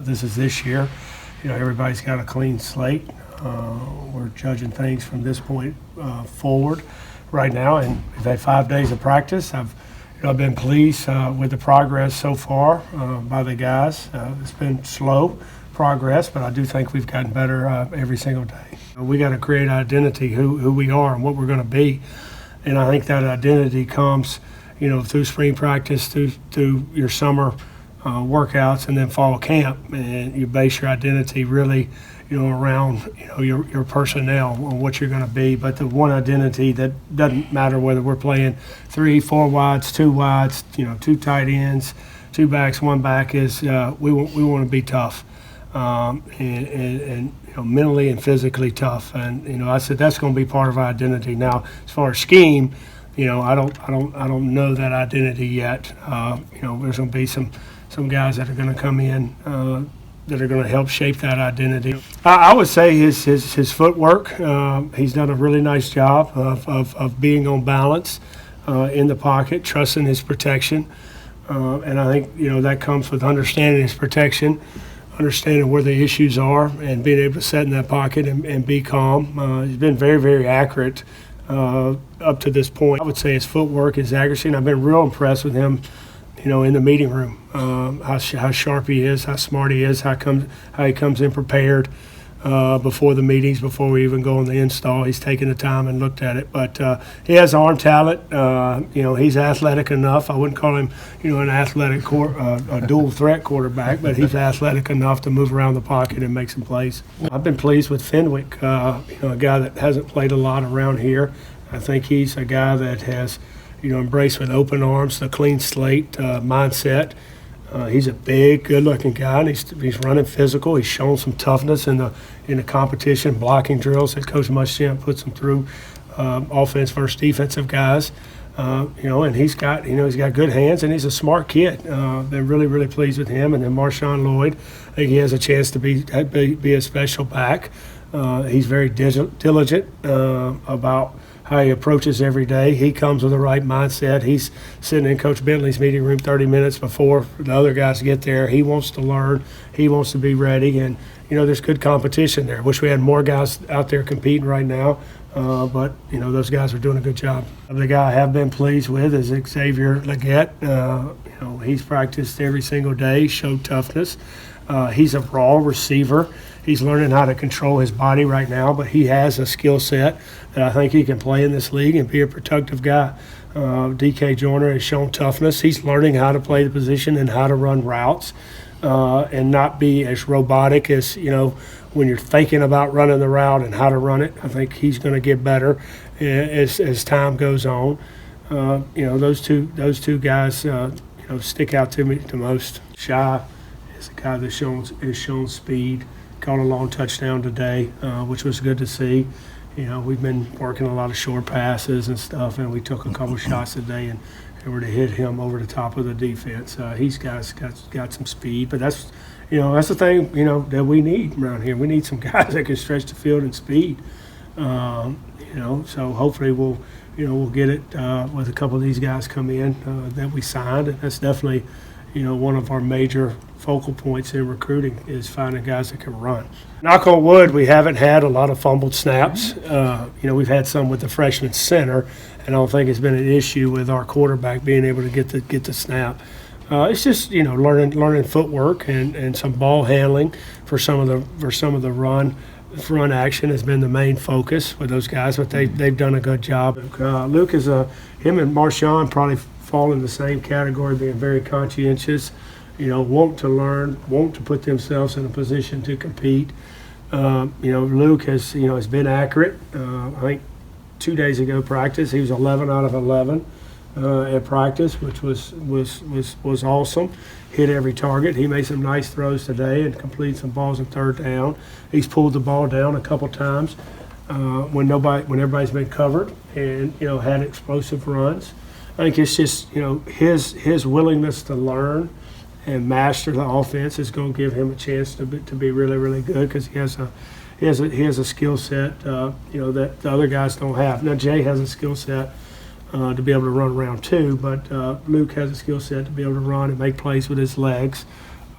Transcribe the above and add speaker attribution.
Speaker 1: this is this year. Everybody's got a clean slate. We're judging things from this point forward right now, and we've had 5 days of practice. I've been pleased with the progress so far by the guys. It's been slow progress, but I do think we've gotten better every single day. We got to create identity, who we are and what we're going to be, and I think that identity comes, through spring practice, through your summer workouts, and then fall camp, and you base your identity really, around your personnel and what you're going to be. But the one identity that doesn't matter whether we're playing 3, 4 wides, 2 wides, 2 tight ends, 2 backs, 1 back, is we want to be tough, and mentally and physically tough. And I said that's going to be part of our identity. Now, as far as scheme, I don't know that identity yet. There's going to be some guys that are going to come in that are going to help shape that identity. I would say his footwork. He's done a really nice job of being on balance in the pocket, trusting his protection, and I think that comes with understanding his protection, understanding where the issues are, and being able to sit in that pocket and be calm. He's been very, very accurate up to this point. I would say his footwork, his accuracy, and I've been real impressed with him, in the meeting room, how sharp he is, how smart he is, how he comes in prepared before the meetings, before we even go on the install. He's taken the time and looked at it. But he has arm talent. He's athletic enough. I wouldn't call him, an athletic a dual threat quarterback, but he's athletic enough to move around the pocket and make some plays. I've been pleased with Fenwick, a guy that hasn't played a lot around here. I think he's a guy that has embrace with open arms, the clean slate mindset. He's a big, good-looking guy, and he's running physical. He's shown some toughness in the competition, blocking drills that Coach Muschamp puts him through, offense versus defensive guys. And he's got good hands, and he's a smart kid. Been really, really pleased with him. And then Lloyd, I think he has a chance to be a special back. He's very diligent about how he approaches every day. He comes with the right mindset. He's sitting in Coach Bentley's meeting room 30 minutes before the other guys get there. He wants to learn. He wants to be ready. And, there's good competition there. Wish we had more guys out there competing right now. But those guys are doing a good job. The guy I have been pleased with is Xavier Leggett. He's practiced every single day, showed toughness. He's a raw receiver. He's learning how to control his body right now, but he has a skill set that I think he can play in this league and be a productive guy. DK Joyner has shown toughness. He's learning how to play the position and how to run routes and not be as robotic as, when you're thinking about running the route and how to run it. I think he's going to get better as time goes on. Those two guys, stick out to me the most. Shy is a guy that has shown speed. Caught a long touchdown today, which was good to see. We've been working a lot of short passes and stuff, and we took a couple shots today and were to hit him over the top of the defense. He's got some speed, but that's the thing that we need around here. We need some guys that can stretch the field and speed. So hopefully we'll get it with a couple of these guys come in that we signed, and that's definitely one of our major focal points in recruiting is finding guys that can run. Knock on wood, we haven't had a lot of fumbled snaps. We've had some with the freshman center, and I don't think it's been an issue with our quarterback being able to get the snap. It's just learning footwork and some ball handling for some of the run action has been the main focus with those guys, but they've done a good job. Luke is him and Marshawn probably fall in the same category, being very conscientious, want to learn, want to put themselves in a position to compete. Luke has been accurate. I think 2 days ago practice, he was 11 out of 11 at practice, which was awesome. Hit every target. He made some nice throws today and completed some balls in third down. He's pulled the ball down a couple times when everybody's been covered, and had explosive runs. I think it's just his willingness to learn and master the offense is going to give him a chance to be really, really good, because he has a skill set that the other guys don't have. Now Jay has a skill set to be able to run around too, but Luke has a skill set to be able to run and make plays with his legs.